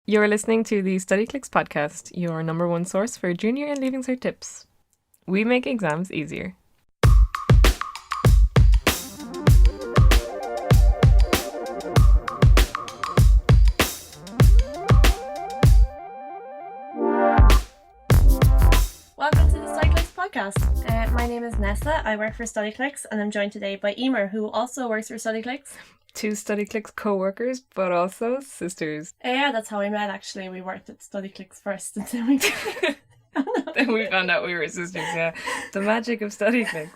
You're listening to the Studyclix podcast, your number one source for junior and Leaving Cert tips. We make exams easier. Welcome to the Studyclix podcast. My name is Nessa. I work for Studyclix, and I'm joined today by Eimear, who also works for Studyclix. Two Studyclix co-workers, but also sisters. Yeah, that's how we met, actually. We worked at Studyclix first, and then we... Then we found out we were sisters, yeah. The magic of Studyclix.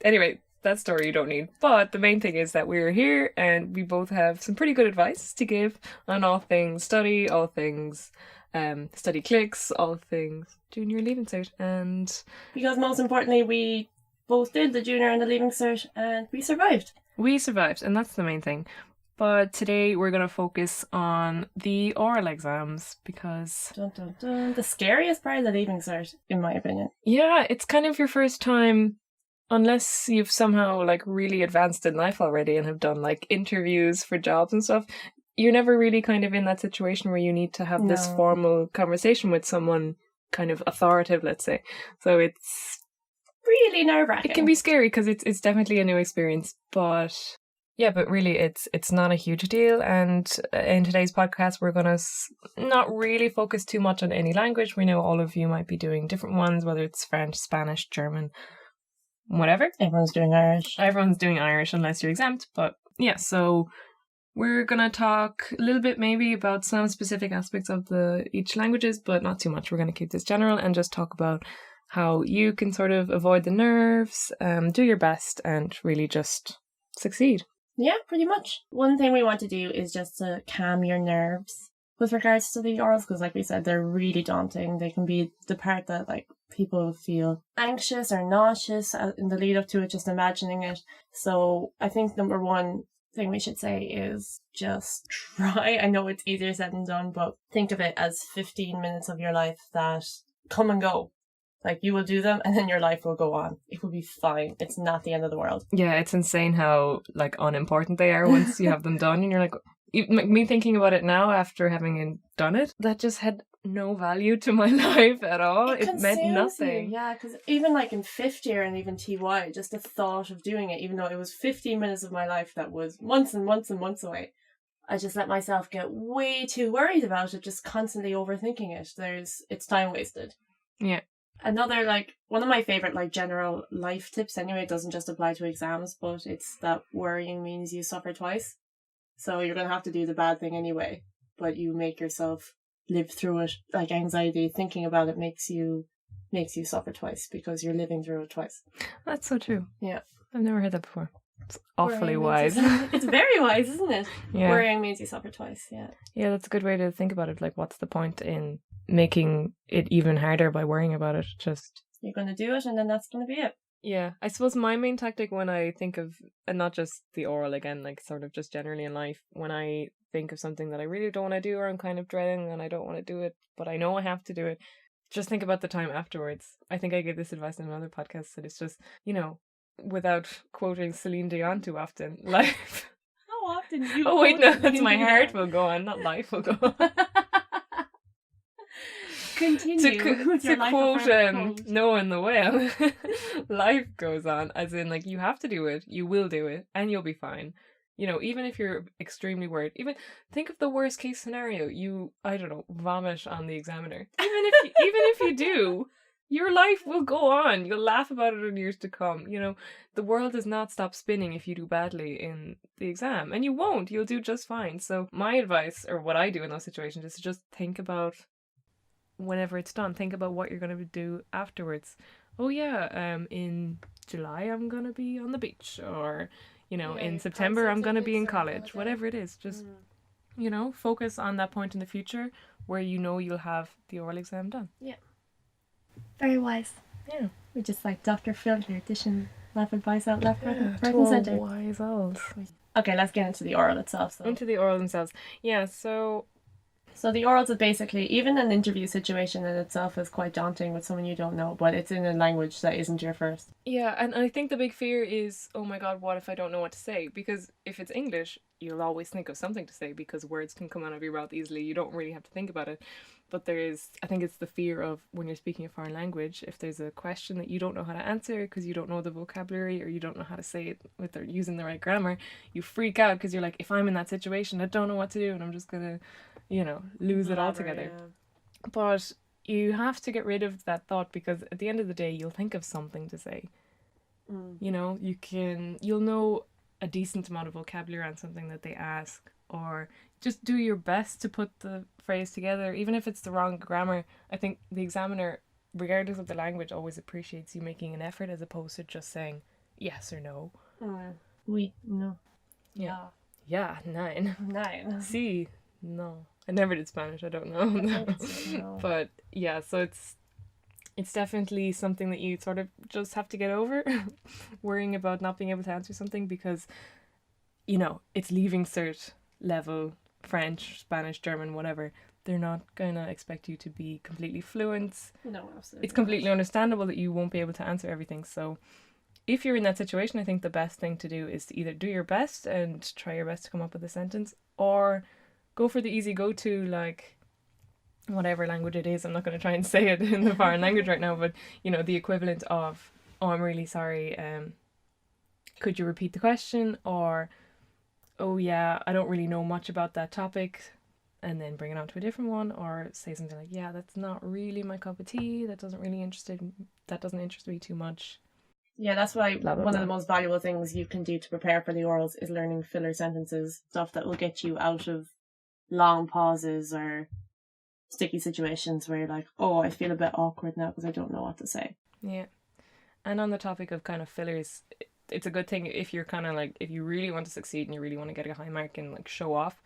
Anyway, that story you don't need. But the main thing is that we're here and we both have some pretty good advice to give on all things study, all things Studyclix, all things junior Leaving Cert, and... Because most importantly, we both did the junior and the Leaving Cert, and we survived. We survived, and that's the main thing. But today we're going to focus on the oral exams because... Dun, dun, dun. The scariest part of the Leaving Cert, in my opinion. Yeah, it's kind of your first time, unless you've somehow really advanced in life already and have done interviews for jobs and stuff. You're never really kind of in that situation where you need to have this formal conversation with someone kind of authoritative, let's say. So it's... really nerve-wracking. It can be scary because it's definitely a new experience, but... Yeah, but really it's not a huge deal, and in today's podcast we're going to not really focus too much on any language. We know all of you might be doing different ones, whether it's French, Spanish, German, whatever. Everyone's doing Irish. Everyone's doing Irish unless you're exempt, but yeah, so we're going to talk a little bit maybe about some specific aspects of each languages, but not too much. We're going to keep this general and just talk about how you can sort of avoid the nerves, do your best, and really just succeed. Yeah, pretty much. One thing we want to do is just to calm your nerves with regards to the orals, because like we said, they're really daunting. They can be the part that people feel anxious or nauseous in the lead up to it, just imagining it. So I think number one thing we should say is just try. I know it's easier said than done, but think of it as 15 minutes of your life that come and go. You will do them and then your life will go on. It will be fine. It's not the end of the world. Yeah, it's insane how, unimportant they are once you have them done. And you're me thinking about it now after having done it, that just had no value to my life at all. It meant nothing. You. Yeah, because even in fifth year and even TY, just the thought of doing it, even though it was 15 minutes of my life that was months and months and months away, I just let myself get way too worried about it, just constantly overthinking it. It's time wasted. Yeah. Another, one of my favourite, general life tips anyway, it doesn't just apply to exams, but it's that worrying means you suffer twice. So you're going to have to do the bad thing anyway, but you make yourself live through it. Anxiety, thinking about it makes you suffer twice because you're living through it twice. That's so true. Yeah. I've never heard that before. It's awfully wise. It's very wise, isn't it? Yeah. Worrying means you suffer twice, yeah. Yeah, that's a good way to think about it. What's the point in making it even harder by worrying about it? Just you're going to do it and then that's going to be it. Yeah, I suppose my main tactic when I think of, and not just the oral again, sort of just generally in life, when I think of something that I really don't want to do or I'm kind of dreading and I don't want to do it, but I know I have to do it, just think about the time afterwards. I think I gave this advice in another podcast that it's just, without quoting Celine Dion too often, life... How often you... Oh wait, no, that's my heart will go on, not life will go on. Continue to quote Noah in the Whale, life goes on, as in you have to do it, you will do it, and you'll be fine. Even if you're extremely worried, even think of the worst case scenario, you, I don't know, vomit on the examiner. Even if you do, your life will go on. You'll laugh about it in years to come. The world does not stop spinning if you do badly in the exam, and you won't. You'll do just fine. So my advice, or what I do in those situations, is to just think about, whenever it's done, think about what you're going to do afterwards. Oh yeah, in July I'm going to be on the beach, or in September I'm going to be in college, whatever it is. Just focus on that point in the future where you'll have the oral exam done. Yeah, very wise. Yeah, we're just like Dr. Phil here, dishing life advice out left, right and centre. centre. Wise old. Okay, let's get into the oral itself. Into the oral themselves. Yeah, so the orals is basically, even an interview situation in itself is quite daunting with someone you don't know, but it's in a language that isn't your first. Yeah, and I think the big fear is, oh my god, what if I don't know what to say? Because if it's English, you'll always think of something to say because words can come out of your mouth easily. You don't really have to think about it. But I think it's the fear of when you're speaking a foreign language, if there's a question that you don't know how to answer because you don't know the vocabulary or you don't know how to say it using the right grammar, you freak out because you're like, if I'm in that situation, I don't know what to do and I'm just going to, lose it altogether. Yeah. But you have to get rid of that thought because at the end of the day, you'll think of something to say. You'll know a decent amount of vocabulary on something that they ask, or just do your best to put the phrase together, even if it's the wrong grammar. I think the examiner, regardless of the language, always appreciates you making an effort as opposed to just saying yes or no. Oui, no. Yeah. Yeah, 9. 9. Si, no. I never did Spanish, I don't know. No. But yeah, so it's definitely something that you sort of just have to get over, worrying about not being able to answer something because, it's Leaving Cert level, French, Spanish, German, whatever. They're not going to expect you to be completely fluent. No, absolutely. It's completely understandable that you won't be able to answer everything. So if you're in that situation, I think the best thing to do is to either do your best and try your best to come up with a sentence, or go for the easy go-to, like whatever language it is. I'm not going to try and say it in the foreign language right now, but the equivalent of, oh, I'm really sorry, could you repeat the question? Or, oh yeah, I don't really know much about that topic, and then bring it on to a different one, or say something like, yeah, that's not really my cup of tea, that doesn't interest me too much. Yeah, that's why blah, blah, one blah. of the most valuable things you can do to prepare for the orals is learning filler sentences, stuff that will get you out of long pauses or sticky situations where you're like, oh, I feel a bit awkward now because I don't know what to say. Yeah. And on the topic of kind of fillers, it's a good thing if you're kind of like, if you really want to succeed and you really want to get a high mark and like show off,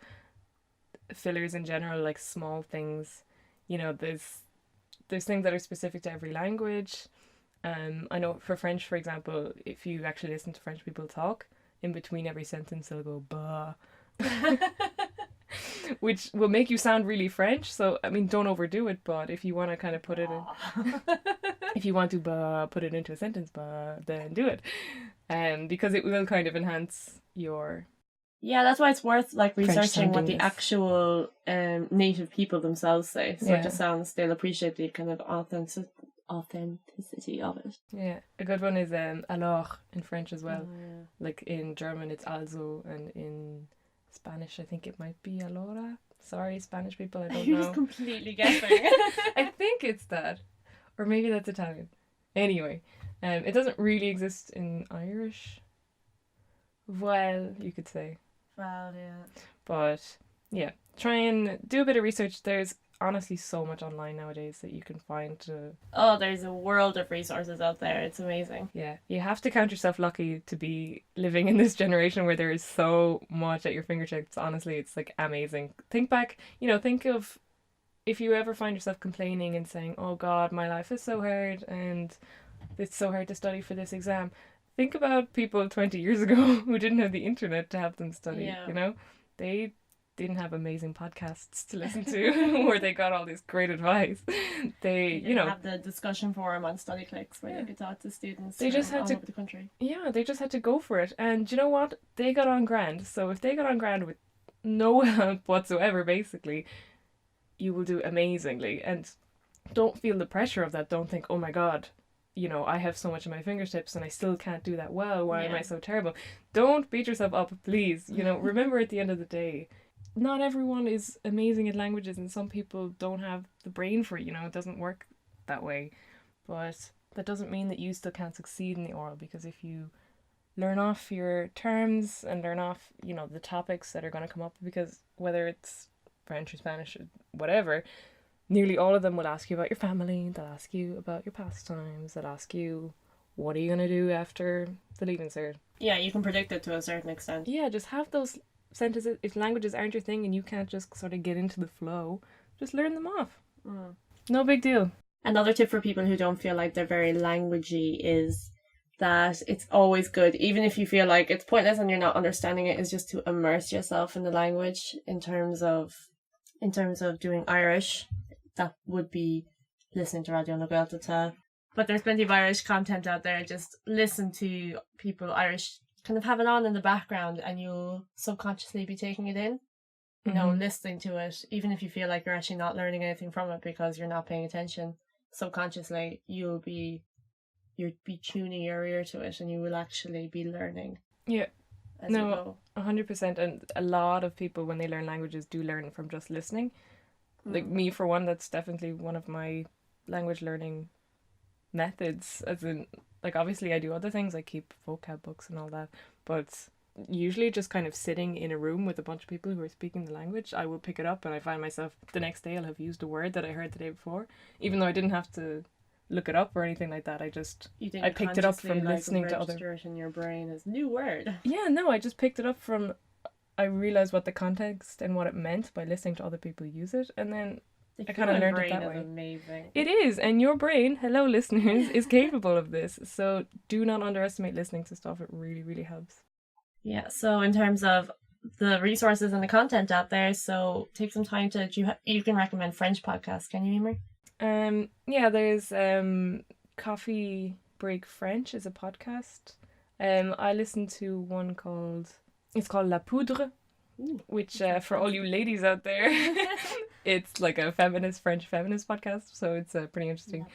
fillers in general, like small things, there's things that are specific to every language. I know for French, for example, if you actually listen to French people talk, in between every sentence they'll go bah. Which will make you sound really French. So, I mean, don't overdo it, but if you want to kind of put it in, if you want to put it into a sentence, then do it. Because it will kind of enhance your... Yeah, that's why it's worth like researching what the actual native people themselves say. So it just sounds, they'll appreciate the kind of authenticity of it. Yeah, a good one is alors in French as well. Like in German it's also, and in Spanish I think it might be allora. Sorry, Spanish people, I don't know. You're just completely guessing. I think it's that, or maybe that's Italian. Anyway, it doesn't really exist in Irish. Well, you could say. Well, yeah. But yeah, try and do a bit of research. There's honestly so much online nowadays that you can find to... Oh, there's a world of resources out there. It's amazing. Yeah, you have to count yourself lucky to be living in this generation where there is so much at your fingertips. Honestly, it's like amazing. Think back, think of if you ever find yourself complaining and saying, oh God, my life is so hard and it's so hard to study for this exam. Think about people 20 years ago who didn't have the internet to help them study, They didn't have amazing podcasts to listen to where they got all this great advice. They have the discussion forum on Studyclix where they could talk to students they just had all to, over the country. Yeah, they just had to go for it. And you know what? They got on grand. So if they got on grand with no help whatsoever, basically, you will do amazingly. And don't feel the pressure of that. Don't think, oh my God, I have so much at my fingertips and I still can't do that well. Why am I so terrible? Don't beat yourself up, please. Remember at the end of the day, not everyone is amazing at languages and some people don't have the brain for it, it doesn't work that way. But that doesn't mean that you still can't succeed in the oral, because if you learn off your terms and learn off, the topics that are going to come up, because whether it's French or Spanish or whatever, nearly all of them will ask you about your family, they'll ask you about your pastimes, they'll ask you, what are you going to do after the Leaving Cert? Yeah, you can predict it to a certain extent. Yeah, just have those sentences. If languages aren't your thing and you can't just sort of get into the flow, just learn them off. No big deal. Another tip for people who don't feel like they're very languagey is that it's always good, even if you feel like it's pointless and you're not understanding it, is just to immerse yourself in the language. In terms of doing Irish, that would be listening to Radio na Gaeltachta. But there's plenty of Irish content out there. Just listen to people, Irish kind of have it on in the background and you'll subconsciously be taking it in, you know, listening to it, even if you feel like you're actually not learning anything from it because you're not paying attention. Subconsciously, you'll be tuning your ear to it and you will actually be learning. Yeah. As you go. 100%. And a lot of people, when they learn languages, do learn from just listening. Like me, for one, that's definitely one of my language learning methods. As in, like, obviously I do other things, I keep vocab books and all that, but usually just kind of sitting in a room with a bunch of people who are speaking the language, I will pick it up and I find myself the next day I'll have used a word that I heard the day before, even though I didn't have to look it up or anything like that. I picked it up from listening to other. Register it in your brain as new word. Yeah, no, I just picked it up from. I realized what the context and what it meant by listening to other people use it, and then I kind of learned it that way. Amazing. It is, and your brain, hello listeners, is capable of this. So do not underestimate listening to stuff. It really, really helps. Yeah. So in terms of the resources and the content out there, so take some time to. You can recommend French podcasts, can you, Eimear? Yeah, there's Coffee Break French is a podcast. I listen to one called La Poudre, which for all you ladies out there, it's like a French feminist podcast, so it's pretty interesting.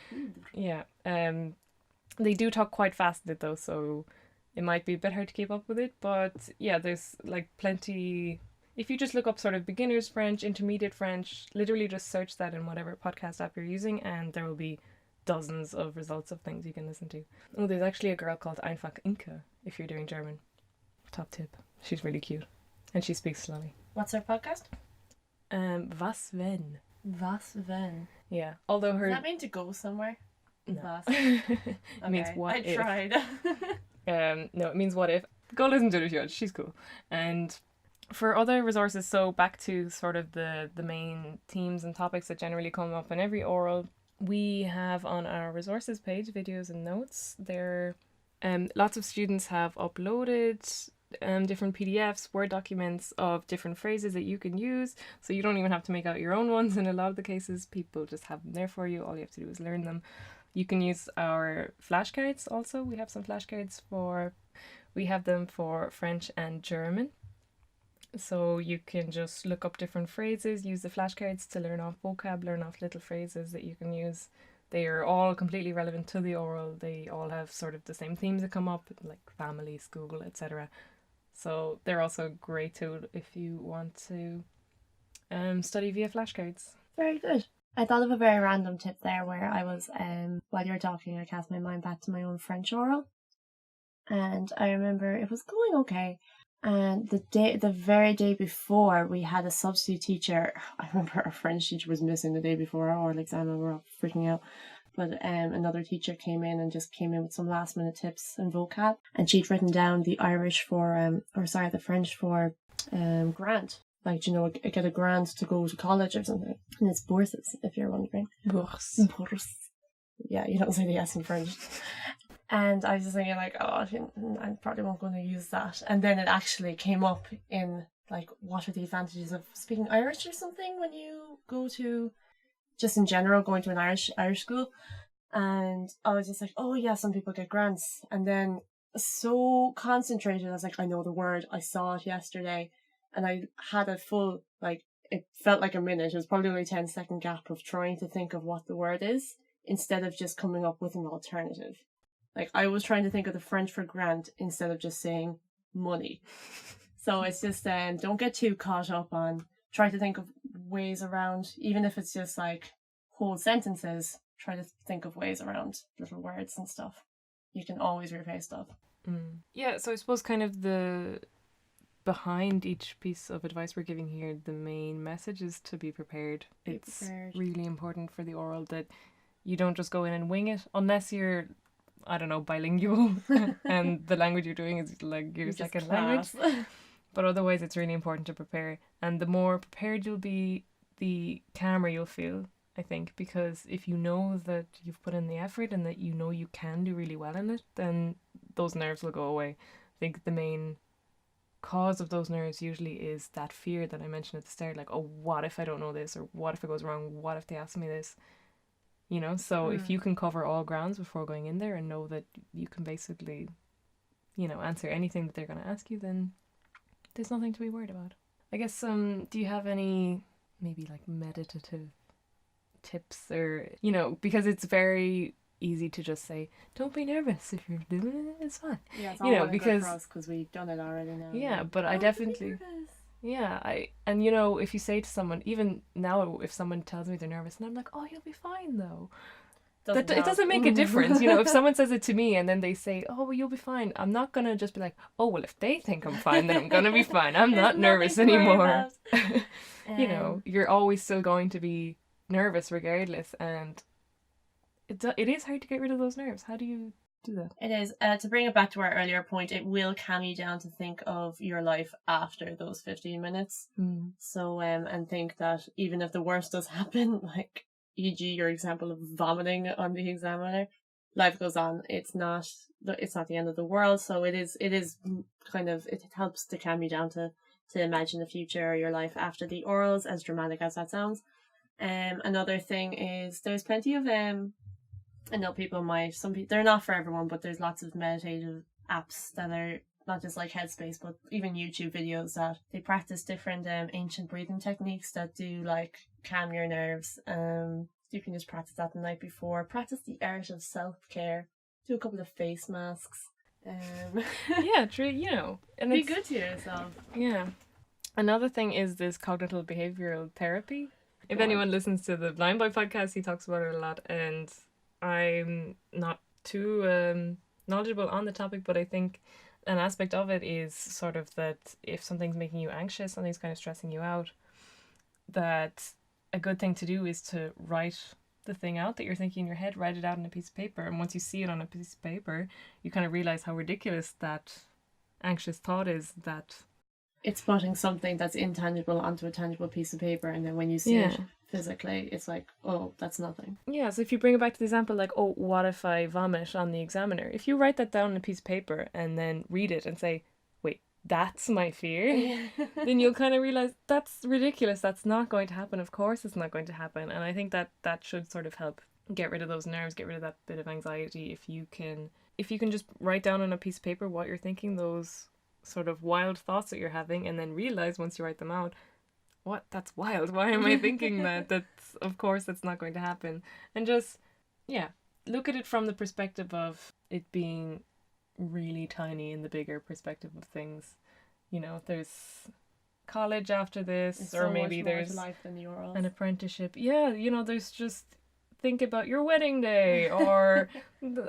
Yeah. They do talk quite fast in it though, so it might be a bit hard to keep up with it, but yeah, there's like plenty. If you just look up sort of beginner's French, intermediate French, literally just search that in whatever podcast app you're using and there will be dozens of results of things you can listen to. Oh, there's actually a girl called Einfach Inke if you're doing German. Top tip. She's really cute. And she speaks slowly. What's her podcast? Was wenn. Was wenn. Yeah. Although her... Does that mean to go somewhere? No. Was. It means what if. I tried. No, it means what if. Go listen to her if you want. She's cool. And... for other resources, so back to sort of the main themes and topics that generally come up in every oral, we have on our resources page videos and notes. There, lots of students have uploaded different PDFs, Word documents of different phrases that you can use, so you don't even have to make out your own ones. In a lot of the cases, people just have them there for you. All you have to do is learn them. You can use our flashcards also. We have some flashcards we have them for French and German. So you can just look up different phrases, use the flashcards to learn off vocab, learn off little phrases that you can use. They are all completely relevant to the oral. They all have sort of the same themes that come up, like family, school, etc. So they're also a great tool if you want to study via flashcards. Very good. I thought of a very random tip there where I was, while you were talking, I cast my mind back to my own French oral. And I remember it was going okay. And the very day before, we had a substitute teacher. I remember our French teacher was missing the day before our oral exam and we were all freaking out. But another teacher came in with some last minute tips and vocab. And she'd written down the French for grant. Like, you know, get a grant to go to college or something. And it's bourses, if you're wondering. Bourse. Yeah, you don't say the S in French. And I was just thinking, like, oh, I probably won't going to use that. And then it actually came up in, like, what are the advantages of speaking Irish or something when you go to, just in general, going to an Irish school. And I was just like, oh, yeah, some people get grants. And then so concentrated, I was like, I know the word. I saw it yesterday. And I had a full, like, it felt like a minute. It was probably only a 10-second gap of trying to think of what the word is instead of just coming up with an alternative. Like, I was trying to think of the French for grant instead of just saying money. So it's just, don't get too caught up on, try to think of ways around, even if it's just like whole sentences, try to think of ways around little words and stuff. You can always replace stuff. Yeah, so I suppose kind of behind each piece of advice we're giving here, the main message is to be prepared. It's really important for the oral that you don't just go in and wing it, unless you're, I don't know, bilingual and the language you're doing is like your second language. But otherwise it's really important to prepare. And the more prepared you'll be, the calmer you'll feel, I think, because if you know that you've put in the effort and that you know you can do really well in it, then those nerves will go away. I think the main cause of those nerves usually is that fear that I mentioned at the start, like, oh, what if I don't know this, or what if it goes wrong, what if they ask me this, you know? So if you can cover all grounds before going in there and know that you can basically answer anything that they're going to ask you, then there's nothing to be worried about. I guess, do you have any maybe like meditative tips or, because it's very easy to just say, don't be nervous if you're doing it, it's fine. Yeah, it's all because we've done it already now. Yeah, but I definitely... Yeah, if you say to someone, even now, if someone tells me they're nervous, and I'm like, oh, you'll be fine, though. It doesn't make a difference. If someone says it to me and then they say, oh, well, you'll be fine, I'm not going to just be like, oh, well, if they think I'm fine, then I'm going to be fine. I'm not nervous anymore. You're always still going to be nervous regardless, and it is hard to get rid of those nerves. How do you do that? It is. To bring it back to our earlier point, it will calm you down to think of your life after those 15 minutes. So, and think that even if the worst does happen, like, e.g. your example of vomiting on the examiner, life goes on. It's not the end of the world. So it is kind of, it helps to calm you down to imagine the future or your life after the orals, as dramatic as that sounds. Another thing is there's plenty of, I know they're not for everyone, but there's lots of meditative apps that are not just like Headspace, but even YouTube videos that they practice different ancient breathing techniques that do like calm your nerves. You can just practice that the night before. Practice the art of self-care. Do a couple of face masks. Yeah, true. And be good to yourself. Yeah. Another thing is this cognitive behavioral therapy. If anyone listens to the Blind Boy podcast, he talks about it a lot, and I'm not too knowledgeable on the topic, but I think an aspect of it is sort of that if something's making you anxious, something's kind of stressing you out, that a good thing to do is to write the thing out that you're thinking in your head, write it out on a piece of paper, and once you see it on a piece of paper, you kind of realize how ridiculous that anxious thought is, that it's putting something that's intangible onto a tangible piece of paper, and then when you see it physically, it's like, oh, that's nothing. Yeah, so if you bring it back to the example, like, oh, what if I vomit on the examiner? If you write that down on a piece of paper and then read it and say, wait, that's my fear, then you'll kind of realize that's ridiculous. That's not going to happen. Of course it's not going to happen. And I think that should sort of help get rid of those nerves, get rid of that bit of anxiety. If you can just write down on a piece of paper what you're thinking, those sort of wild thoughts that you're having, and then realize once you write them out, what, that's wild, why am I thinking that? Of course that's not going to happen. And just look at it from the perspective of it being really tiny in the bigger perspective of things. There's college after this, it's or so maybe there's life than the orals. An apprenticeship. There's just, think about your wedding day, or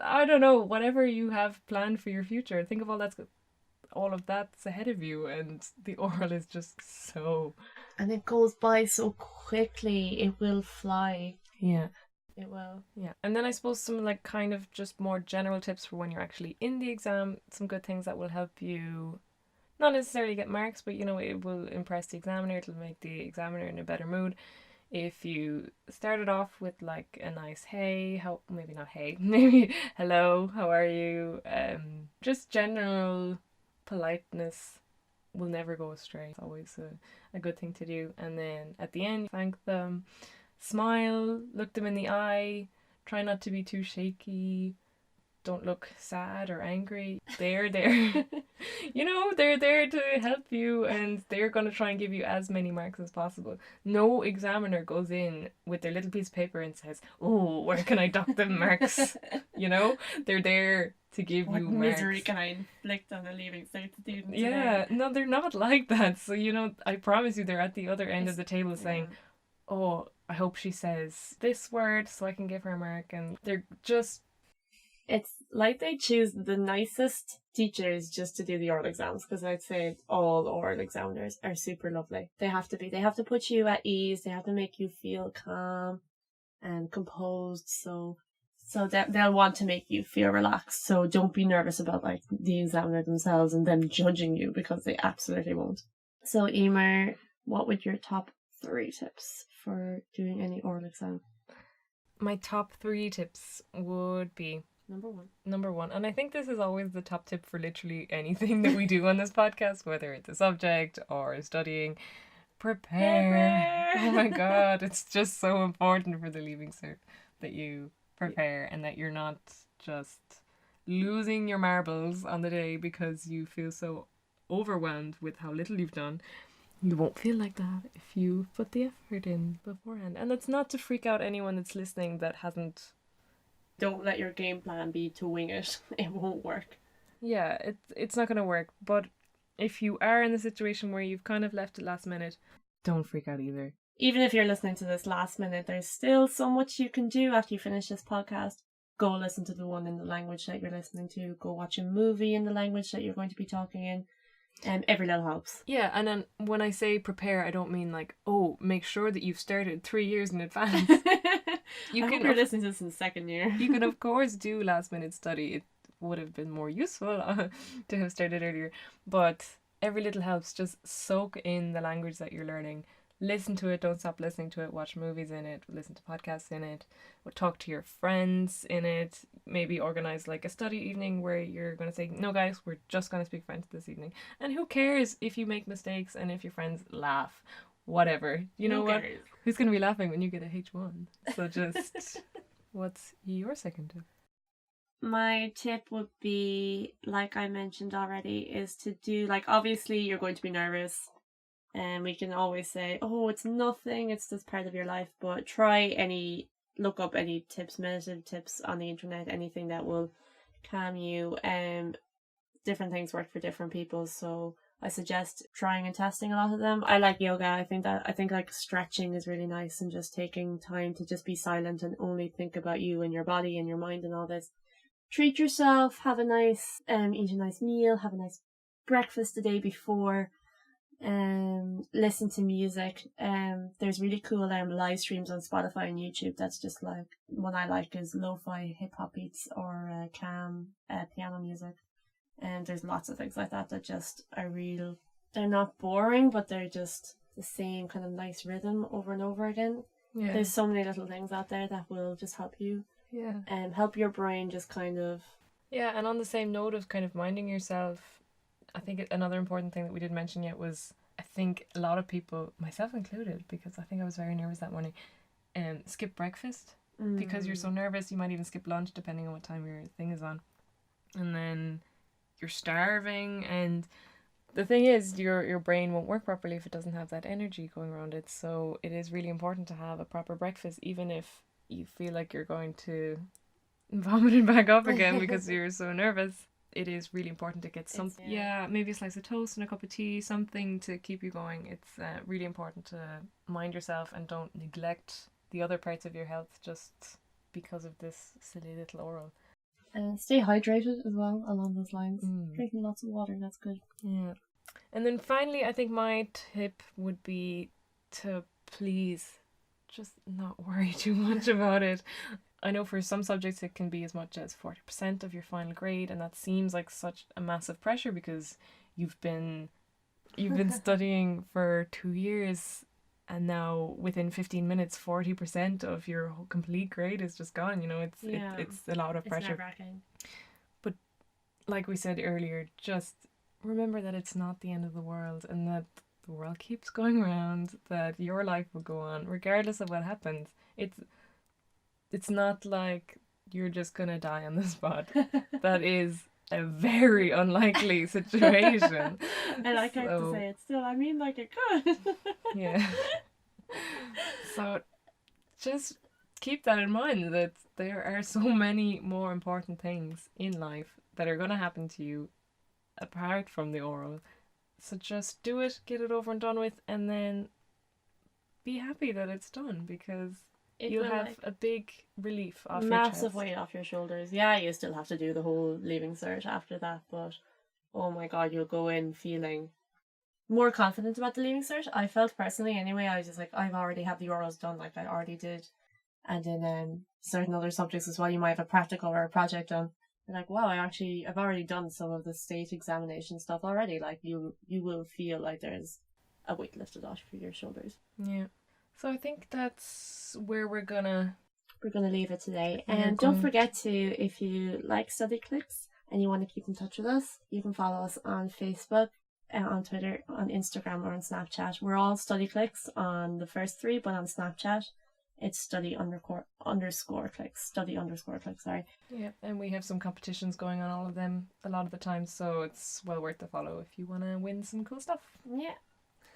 I don't know, whatever you have planned for your future. Think of all of that's ahead of you, and the oral is just so... And it goes by so quickly. It will fly. Yeah. It will. Yeah. And then I suppose some like kind of just more general tips for when you're actually in the exam. Some good things that will help you not necessarily get marks, but it will impress the examiner. It'll make the examiner in a better mood. If you started off with like a nice maybe not hey, maybe hello, how are you? Just general politeness will never go astray. It's always a good thing to do. And then at the end, thank them, smile, look them in the eye, try not to be too shaky, don't look sad or angry. They're there. They're there to help you, and they're going to try and give you as many marks as possible. No examiner goes in with their little piece of paper and says, oh, where can I dock them marks? They're there to give you marks. What misery can I inflict on a Leaving Cert student today? Yeah, no, they're not like that. So, I promise you they're at the other end of the table saying, oh, I hope she says this word so I can give her a mark. And they're just... It's like they choose the nicest teachers just to do the oral exams, because I'd say all oral examiners are super lovely. They have to put you at ease. They have to make you feel calm and composed. So that they'll want to make you feel relaxed. So don't be nervous about like the examiner themselves and them judging you, because they absolutely won't. So Eimear, what would your top 3 tips for doing any oral exam? My top 3 tips would be Number one. And I think this is always the top tip for literally anything that we do on this podcast, whether it's a subject or studying. Prepare. Oh my God. It's just so important for the Leaving Cert that you prepare and that you're not just losing your marbles on the day because you feel so overwhelmed with how little you've done. You won't feel like that if you put the effort in beforehand. And that's not to freak out anyone that's listening that hasn't. Don't let your game plan be to wing it. It won't work. Yeah, it's not going to work. But if you are in the situation where you've kind of left it last minute, don't freak out either. Even if you're listening to this last minute, there's still so much you can do after you finish this podcast. Go listen to the one in the language that you're listening to. Go watch a movie in the language that you're going to be talking in. Every little helps. Yeah, and then when I say prepare, I don't mean like, oh, make sure that you've started 3 years in advance. I hope you're listening to this in the second year. You can, of course, do last minute study. It would have been more useful to have started earlier. But every little helps. Just soak in the language that you're learning. Listen to it. Don't stop listening to it. Watch movies in it. Listen to podcasts in it. Talk to your friends in it. Maybe organize like a study evening where you're going to say, no guys, we're just going to speak French this evening. And who cares if you make mistakes and if your friends laugh? Whatever. You know what? Who's going to be laughing when you get a H1? So just, what's your second tip? My tip would be, like I mentioned already, is to do, like, obviously you're going to be nervous. And we can always say, oh, it's nothing, it's just part of your life. But look up any tips, meditative tips on the internet, anything that will calm you. Different things work for different people. So I suggest trying and testing a lot of them. I like yoga. I think like stretching is really nice, and just taking time to just be silent and only think about you and your body and your mind and all this. Treat yourself, have a nice, eat a nice meal, have a nice breakfast the day before. Listen to music. There's really cool live streams on Spotify and YouTube. That's just like, one I like is lo-fi hip hop beats or calm piano music. And there's lots of things like that just are real. They're not boring, but they're just the same kind of nice rhythm over and over again. Yeah. There's so many little things out there that will just help you. Yeah. And help your brain just kind of. Yeah, and on the same note of kind of minding yourself, I think another important thing that we didn't mention yet was, I think a lot of people, myself included, because I think I was very nervous that morning, skip breakfast. Because you're so nervous, you might even skip lunch depending on what time your thing is on. And then you're starving, and the thing is your brain won't work properly if it doesn't have that energy going around it. So it is really important to have a proper breakfast, even if you feel like you're going to vomit it back up again because you're so nervous. It is really important to get something. Yeah, maybe a slice of toast and a cup of tea, something to keep you going. It's really important to mind yourself and don't neglect the other parts of your health just because of this silly little oral. Stay hydrated as well along those lines. Drinking lots of water, that's good. Yeah. And then finally, I think my tip would be to please just not worry too much about it. I know for some subjects it can be as much as 40% of your final grade, and that seems like such a massive pressure because you've been studying for 2 years, and now within 15 minutes 40% of your whole complete grade is just gone. You know, it's a lot of pressure. It's nerve-wracking. But like we said earlier, just remember that it's not the end of the world, and that the world keeps going round, that your life will go on regardless of what happens. It's not like you're just gonna die on the spot. That is a very unlikely situation. And I can't to say it still. I mean, like, it could. Yeah. So just keep that in mind, that there are so many more important things in life that are gonna happen to you apart from the oral. So just do it, get it over and done with, and then be happy that it's done, because you'll have a big relief off your chest. Massive weight off your shoulders. Yeah, you still have to do the whole Leaving Cert after that, but oh my god, you'll go in feeling more confident about the Leaving Cert. I felt personally anyway, I was just like, I've already had the orals done, like I already did. And in certain other subjects as well, you might have a practical or a project done. You're like, wow, I've already done some of the state examination stuff already. Like you will feel like there's a weight lifted off your shoulders. Yeah. So I think that's where we're gonna leave it today. And don't forget to, if you like Studyclix and you want to keep in touch with us, you can follow us on Facebook, on Twitter, on Instagram, or on Snapchat. We're all Studyclix on the first three, but on Snapchat, it's study_clicks, sorry. Yeah, and we have some competitions going on all of them a lot of the time, so it's well worth the follow if you want to win some cool stuff. Yeah.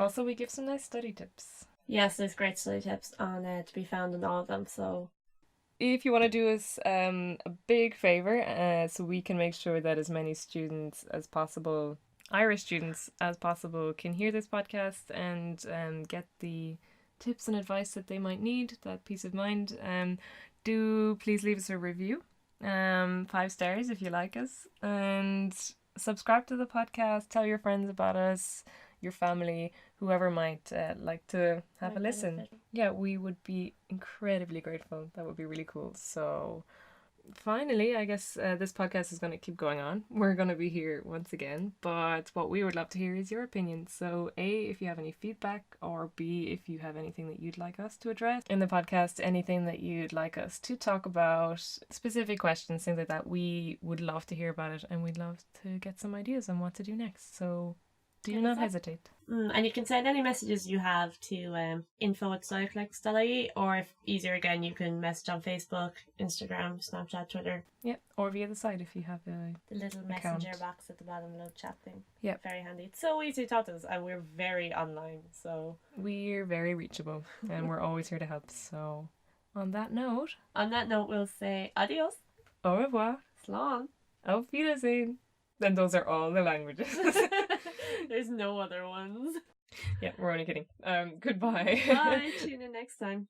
Also, we give some nice study tips. Yes, there's great study tips on to be found in all of them, so... If you want to do us a big favour, so we can make sure that as many students as possible, Irish students as possible, can hear this podcast and get the tips and advice that they might need, that peace of mind, do please leave us a review, 5 stars if you like us, and subscribe to the podcast, tell your friends about us, your family, whoever might like to have a listen. Yeah, we would be incredibly grateful. That would be really cool. So finally, I guess this podcast is going to keep going on. We're going to be here once again, but what we would love to hear is your opinion. So A, if you have any feedback, or B, if you have anything that you'd like us to address in the podcast, anything that you'd like us to talk about, specific questions, things like that, we would love to hear about it, and we'd love to get some ideas on what to do next. So do not hesitate. And you can send any messages you have to info@studyclix.ie, or if easier again, you can message on Facebook, Instagram, Snapchat, Twitter. Yeah, or via the site if you have a the little account. messenger box at the bottom, little chat thing. Yeah, very handy. It's so easy to talk to us, and we're very online, so we're very reachable, and we're always here to help. So on that note, we'll say adios, au revoir, slán, auf Wiedersehen. And those are all the languages. There's no other ones. Yeah, we're only kidding. Goodbye. Bye. Tune in next time.